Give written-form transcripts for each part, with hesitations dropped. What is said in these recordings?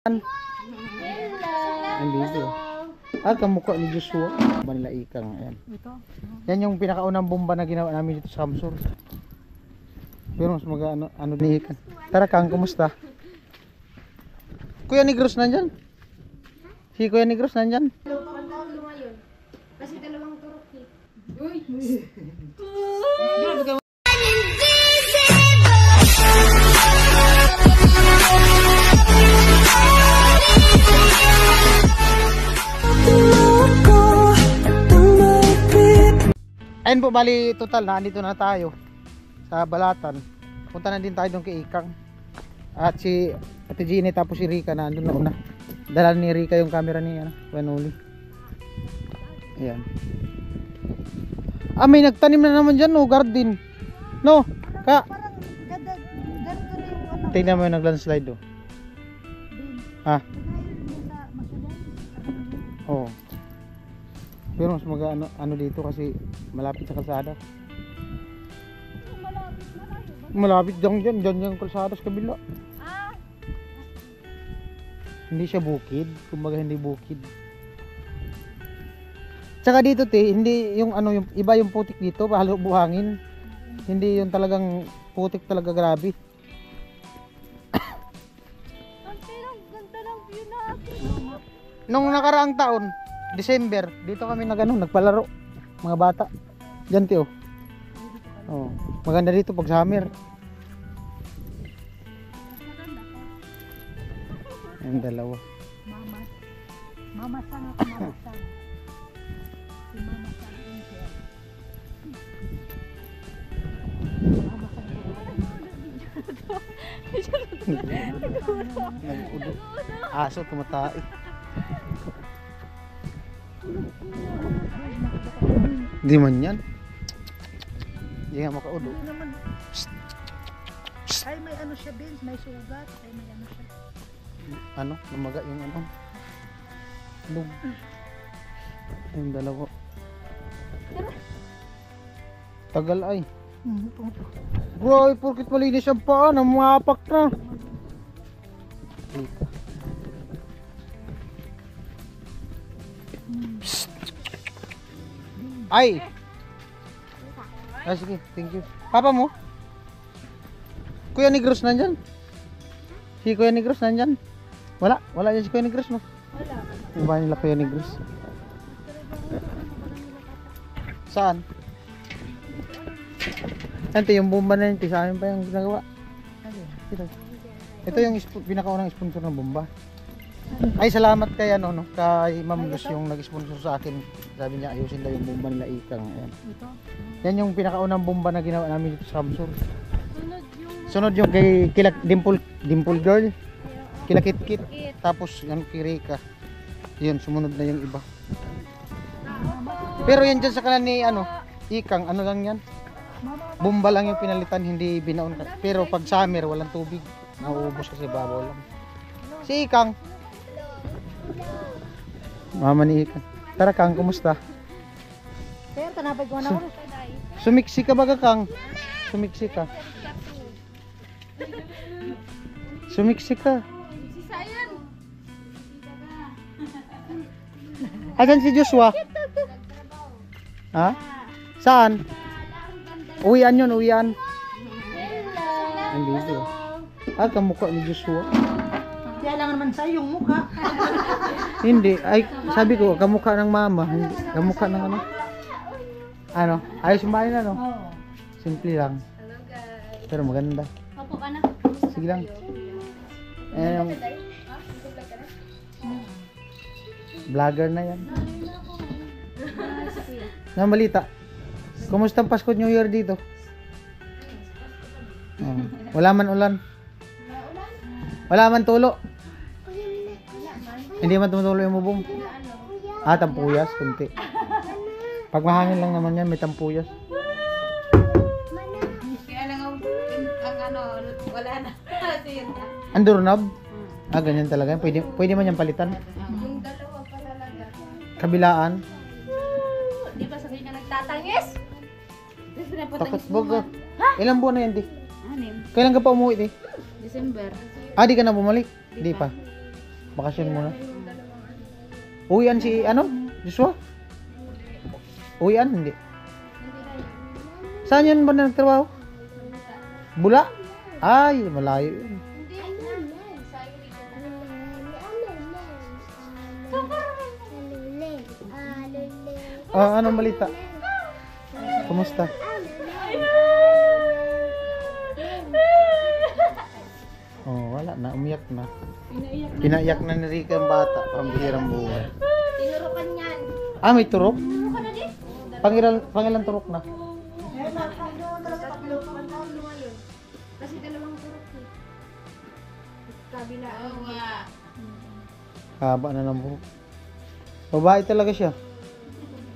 Ang busy. Kamukha ni Joshua. Manila Ikang. Ayan. Yan yung pinakaunang bomba na ginawa namin dito sa Samsur. Pero mas ano ni Ikang. Tara Kang, kumusta? Kuya Negros nandyan? Si Kuya Negros nandyan? Kasi dalawang turok eh. Ayun po, bali total na andito na tayo sa Balatan. Punta na din tayo doon kay Ikang. At si Ate Jeannie tapos si Rika na andun na una. Dala ni Rika yung camera ni Wanuli. Ayan. May nagtanim na naman dyan, no, garden. No, ka. Tingnan mo yung nag-landslide, oh. Oo. Pero mas ano dito kasi malapit sa kalsada. Malapit dyan yung kalsada sa kabila. Hindi siya bukid, kumbaga hindi bukid. Tsaka dito hindi yung yung iba yung putik dito, halo buhangin. Hindi yung talagang putik talaga grabe. Nung nakaraang taon, December, dito kami nagpalaro, mga bata. Diyan tiyo. Oh, maganda dito pag summer. Ang dalawa. Mama sang ako, mama sang. Si mama sang Angel. Nag-udo. Aso tumatay. Di man yan. Hindi nga makaudo. Hindi naman. Ay may ano siya din, may sugat. Ay may ano siya. Namaga yung lug. Yung dalawa. Tagal ay. Bro, porkit malinis ang paa, namapak na. Dito. Ay! Sige, thank you. Papa mo? Kuya Negros nandyan? Si Kuya Negros nandyan? Wala dyan si Kuya Negros, no? Wala. Yung bahay nila Kuya Negros. Saan? Ito yung bomba na yun, sa amin pa yung ginagawa. Ito yung pinakaunang sponsor ng bomba. Ay, salamat kay kay Ma'am Luz yung nag-sponsor sa akin. Sabi niya ayusin daw yung bomba nila Ikang. Ayan. Yan yung pinakaunang bomba na ginawa namin dito sa Samsur. Sunod yung kay Dimple Girl. Kila Kit. Tapos yung kay Rika. Yun, sumunod na yung iba. Pero yan dyan sa kanan ni Ikang, ano lang yan? Bomba lang yung pinalitan, hindi binaon. Pero pag summer, walang tubig. Nauubos kasi babaw lang. Si Ikang. Mama ni Ikang. Tara Kang, kumusta? Pero tanapay ko na ako. Sumiksi ka ba Kang? Sumiksi ka. Sumiksi ka. Si Sayan. Asan si Joshua? Ha? Saan? Uwian yun, uwian. Ang busy. Kamukha ni Joshua. Kaya lang naman sa yung mukha. Hindi, ay sabi ko kamukha ng mama, hindi kamukha ng ayos yung bahay na simple lang. Hello guys. Pero maganda. Opo ka na. Sige lang. Yung vlogger na yan. Nga balita. Kumusta ang Pasko New Year dito? Wala man ulan. Wala man tulo. Hindi man tumutulo yung mubong. Tampuyas, kunti. Pag mahangin lang naman yan, may tampuyas. Kaya lang wala na. Ang doorknob? Ganyan talaga. Pwede man yan palitan. Yung dalawa palalaga. Kabilaan. Di ba sabi ka nagtatangis? Takot baga. Ilang buwan na yan, di? 6. Kailan ka pa umuwi, di? December. Di ka na bumalik? Di pa. Bakasyon muna. Uwian si ano? Joshua? Uwian? Hindi. Saan yun ba nagtrabaho? Bula? Ay, malayo yun. Anong balita? Kumusta? Oh, wala na. Umiyak na. Pinaiyak na ni Rika ang bata. Pambihirang buhay. Tinurukan yan. May turok? Ano ka na din? Pangilan turok na? Kasi dalawang turok eh. Kabila. Oo nga. Haba na ng buhok. Babae talaga siya.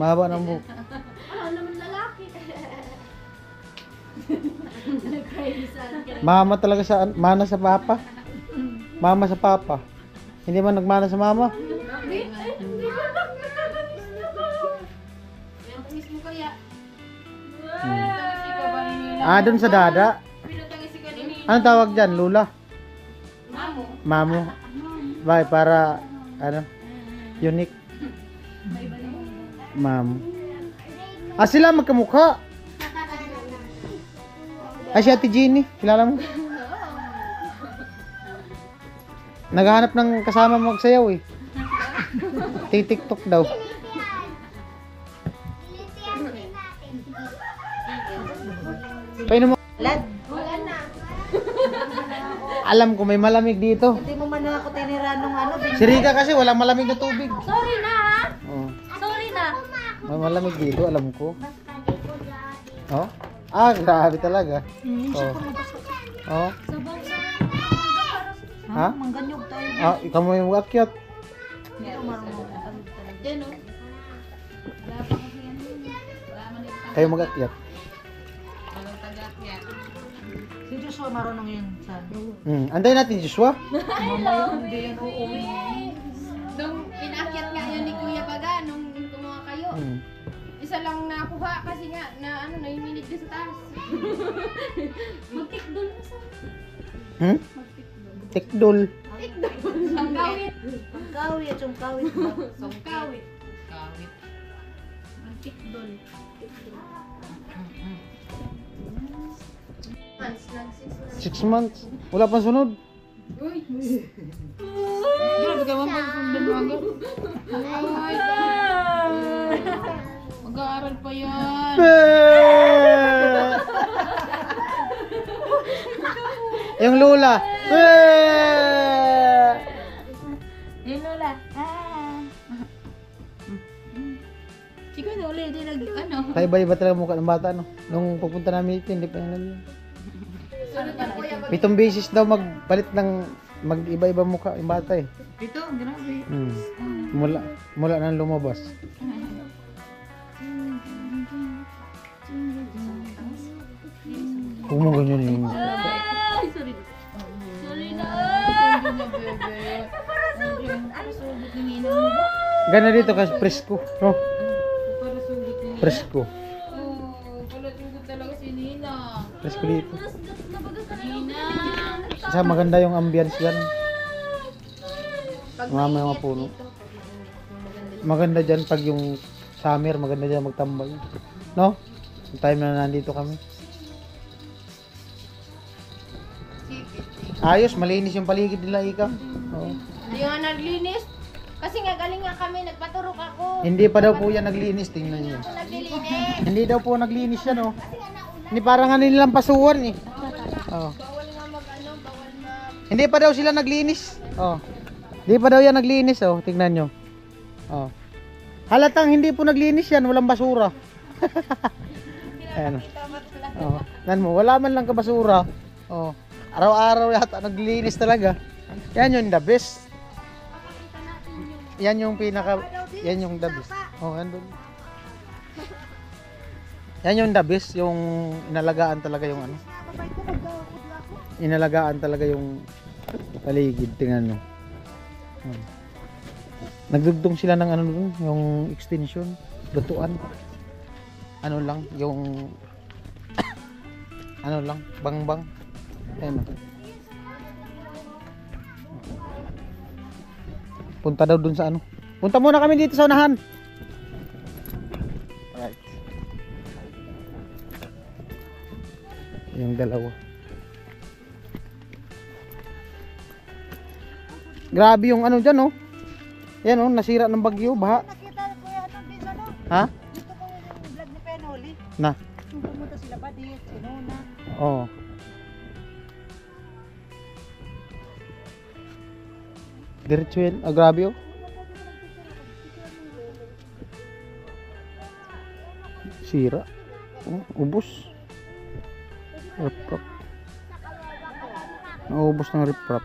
Mahaba ng buhok. Ano naman lalaki? Mama talaga sa mana sa papa. Mama sa papa. Hindi man nagmana sa mama. Yung mismo kaya. Doon sa dada. Pinatangisi ka ni Anong tawag dyan? Lula? Mamo. Mamo? Bakit? Para, ano? Unique? Mamo. Sila magkamukha. Si Ate Jeannie. Kilala mo? Naghahanap ng kasama magsayaw eh. TikTok daw. Painom mo. Wala na. Alam ko may malamig dito. Hindi mo man ako tinira nung ano. Si Rika kasi walang malamig na tubig. Sorry na ha. Oh. Sorry na. May malamig dito, alam ko. Oh? Grabe talaga. Oh. Oh. Sabaw sa Ha? Mangganyog tayo. Ikaw mo yung akyat. Yan o. Wala pa kasi yan. Wala man yung Kayo mag-akyat. walang taga-akyat. Si Joshua marunong yun. Anday natin, Joshua. Hindi yan uuwi. Nung pinakyat nga yun ni Kuya Baga, nung kumuha kayo, isa lang nakuha kasi nga, na ano, naiminig din sa taas. Magtikdol na sa... Tikdol. Ang kawit. Kawit, yung kawit ba? Kawit. Kawit. Magtikdol. 6 months. Wala pang sunod. Uy! Grabe ka mapagpundan mo agad. Ay! Mag-aaral pa yan. Yung lula. Yung lola. Siko na ulit, di nag, ano? Iba-iba talaga mukha ng bata, no? Nung pagpunta namin ito, hindi pa yan. Sunod yung Kuya Baga. 7 beses daw magpalit ng mag-iba-iba mukha yung bata eh. Ito, grabe. Mula nang lumabas. Kung mo ganyan yung... Ay, sorry. Sorry na. Ano sugot ng ina mo? Gana dito kasi presko. No? Para sugot ng ina. Presko. Palating ko talaga si Nina. Presko dito. Nina. Kasi maganda yung ambience yan. Mga puno. Maganda dyan pag yung summer, maganda dyan magtambay. No? Yung time na nandito kami. Ayos, malinis yung paligid nila, Ika. Oo. Hindi nga naglinis. Kasi nga galing nga kami, nagpaturok ako. Hindi pa daw po yan naglinis, tingnan niyo. Ako naglilinis. Hindi daw po naglinis yan, oh. Hindi parang nga nilang pasuwan, eh. Oh. Bawal nga mag-ano, bawal Hindi pa daw sila naglinis. Oh. Hindi pa daw yan naglinis, oh. Tingnan nyo. Oh. Halatang hindi po naglinis yan, walang basura. Ayan. Oh. Nan mo, wala man lang kabasura. Oh. Araw-araw yata naglinis talaga. Yan yung the best. Yan yung pinaka, yan yung the best. Oh, andun. Yan yung the best, yung inalagaan talaga yung ano. Inalagaan talaga yung paligid, tingnan nyo. Oh. Nagdugtong sila ng ano dun, yung extension, lutuan. Ano lang, yung ano lang, bangbang. Ayan o. Punta daw dun sa ano. Punta muna kami dito sa unahan. Alright. Yung dalawa. Grabe yung ano dyan, oh. Yan, oh, nasira ng bagyo, baha. Nakita ko yan ano, Vince, ano? Ha? Dito ko yung vlog ni Penoli. Na. Yung pumunta sila ba di, sinuna. Oo. Diretso yan. Ah, grabe, oh. Sira. Oh, ubos. Riprap. Naubos ng riprap.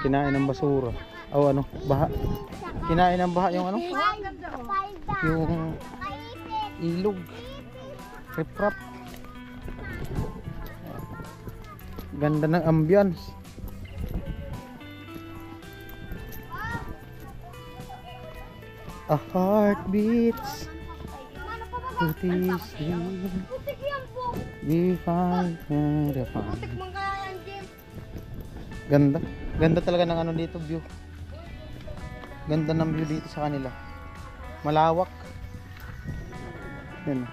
Kinain ng basura. O ano, baha. Kinain ng baha yung ano? Yung ilog. Riprap. Ganda ng ambience. A heart beats to this dream. We find the fun. Ganda. Ganda talaga ng ano dito, view. Ganda ng view dito sa kanila. Malawak. Yan.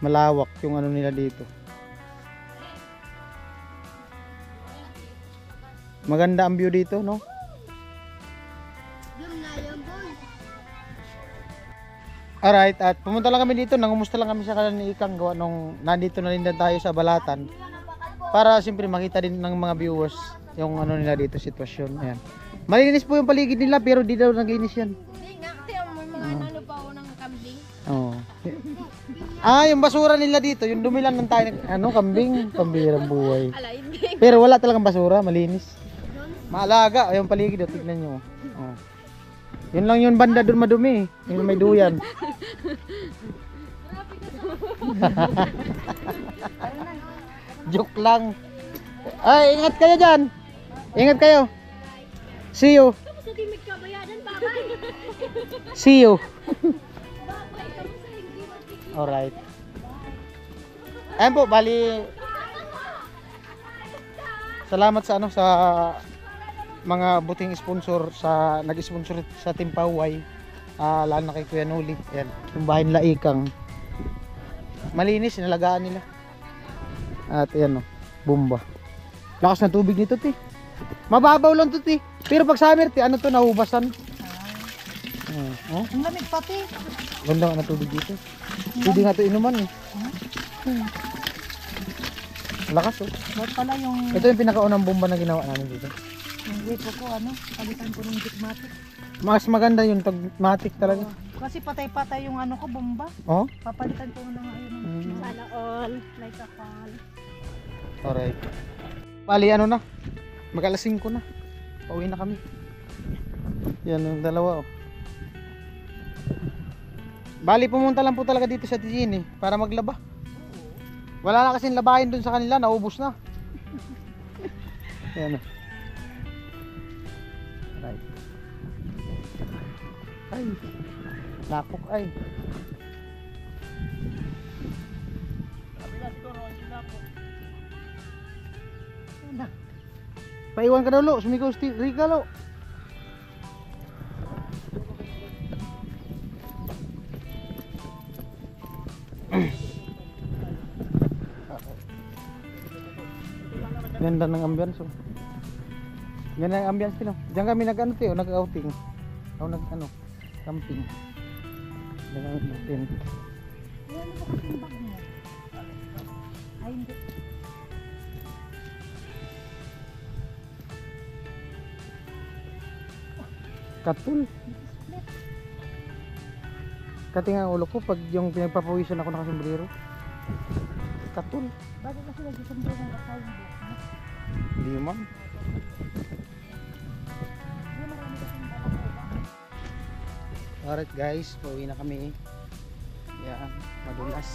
Malawak yung ano nila dito. Maganda ang view dito, no? Alright, at pumunta lang kami dito, nangumusta lang kami sa kanila ni Ikang gawa nung nandito na rin tayo sa Balatan. Para siyempre makita din ng mga viewers yung ano nila dito sitwasyon. Ayan. Malinis po yung paligid nila pero di daw naglinis yan. Hindi nga, tiyan mo yung mga ano pa ako ng kambing. Oo. Ah, yung basura nila dito, yung dumi lang ng tayo, ano, kambing, pambirang buhay. Ala, hindi. Pero wala talagang basura, malinis. Maalaga, yung paligid, oh, tignan nyo. Oh. Yun lang yung banda doon madumi, yung may duyan. Joke lang. Ay, ingat kayo dyan. Ingat kayo. See you. See you. Alright. Ayan po, bali. Salamat sa ano, sa mga buting sponsor sa nag-sponsor sa Team Paway. Lalo na kay Kuya Noli. Ayan, yung bahay nila Ikang. Malinis, nalagaan nila. At ayan, oh, bomba. Lakas na tubig nito, ti. Mababaw lang to, ti. Pero pag summer, ti, ano to, nahubasan. Oh, Ang lamig pati. ganda nga na tubig dito. Hindi nga to inuman, eh. Lakas, oh. Ba't pala yung Ito yung pinakaunang bomba na ginawa namin dito. gripo ko, ano, palitan ko ng Gitmatic. Mas maganda yung tagmatic talaga. Kasi patay-patay yung ano ko, bomba. Oh? Papalitan ko na nga yun. Sana all, like a call. Alright. Bali, ano na? Mag-alas 5 na. Pauwi na kami. Yan yung dalawa, oh. Bali, pumunta lang po talaga dito sa Tijini para maglaba. Wala na kasing labahin dun sa kanila, naubos na. Yan, oh. Right. Ay, lapok ay. Paiwan ka daw, lo. Sumigaw si Rica, lo. Ganda ng ambience, oh. Ganda ng ambience, tino. Diyan kami nag-ano, tiyo, nag-outing. O nag-ano, camping. Diyan kami natin. Ano ba kasing bag mo? Ay, hindi. Katul. Kati nga ang ulo ko pag yung pinagpapawisan ako nakasombrero. Katul. Bakit kasi nagsisimbo ng kasal mo? Hindi man. Alright guys, pauwi na kami. Yan, madulas.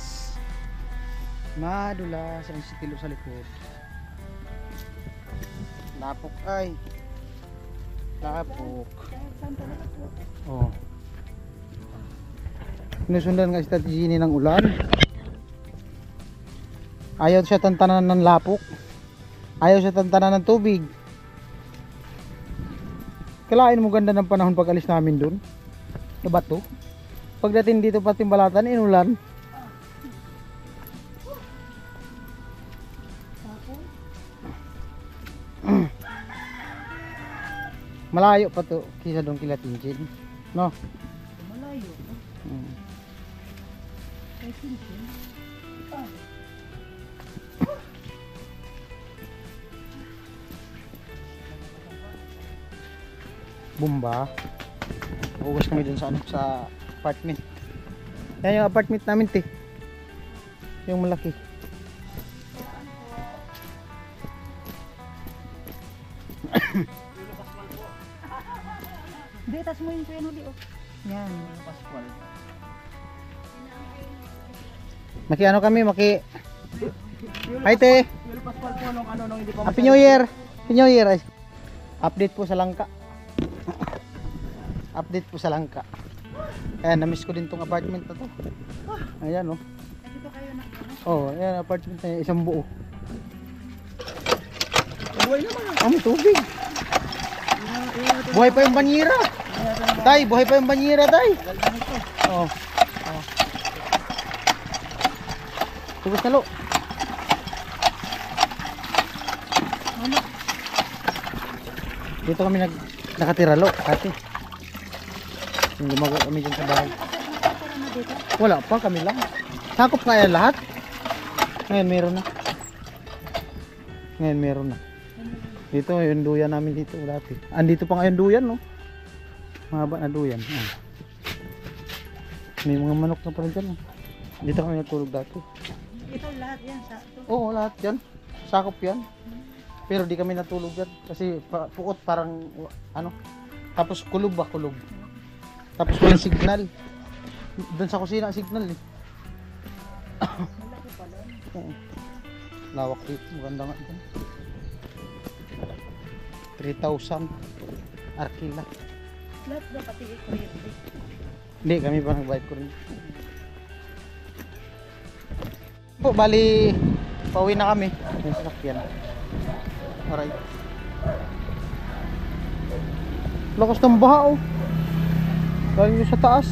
Madulas ang sitilo sa likod. Lapok ay. Lapok. Oh. Sinusundan nga si Tati Gini ng ulan. Ayaw siya tantanan ng lapok. Ayaw siya tantanan ng tubig. Kalain mo ganda ng panahon pag alis namin dun. Sa bato. Pagdating dito pati Balatan, inulan. Malayo pa to kisa doon kila Tintin. No? Malayo. Hmm. Ay, Tintin. Ah. Bumba. Ugas kami dun sa ano, sa apartment. Yan yung apartment namin, te. Yung malaki. Hindi, tas mo yung tuyan uli, oh. Yan. Pascual. Ano kami, Hi, te. Yung Pascual po nung ano, nung hindi pa Happy New Year. Happy New Year. Ay. Update po sa langka. Update po sa langka. Ayan, na-miss ko din tong apartment na to. Ayan, oh. Dito kayo na. Oh, ayan, apartment na isang buo. Buhay naman. Oh, may tubig. Buhay pa yung banyera. Tay, buhay pa yung banyera, tay. Oh. Oh. Tugos na lo. Dito kami nakatira lo, ate. Yung gumagawa kami dyan sa bahay. Wala pa, kami lang. Sakop kaya lahat? Ngayon meron na. Ngayon meron na. Dito yung duyan namin dito dati. Andito pa ngayon duyan, no? Mahaba na duyan. Ah. May mga manok na pala dyan. Dito kami natulog dati. Ito lahat yan sa ito. Oo, lahat yan. Sakop yan. Pero di kami natulog yan. Kasi puot parang, ano, tapos kulob ba, kulob. Tapos walang signal. Doon sa kusina ang signal eh. Malaki pala. Oo. Lawak dito, maganda nga dyan. 3,000 arkila. Lahat ba pati kuryente? Hindi, kami pa nagbayad ko rin. Po, bali, pauwi na kami. May sasakyan. Alright. Lakas ng baha, oh. Galing nyo sa taas.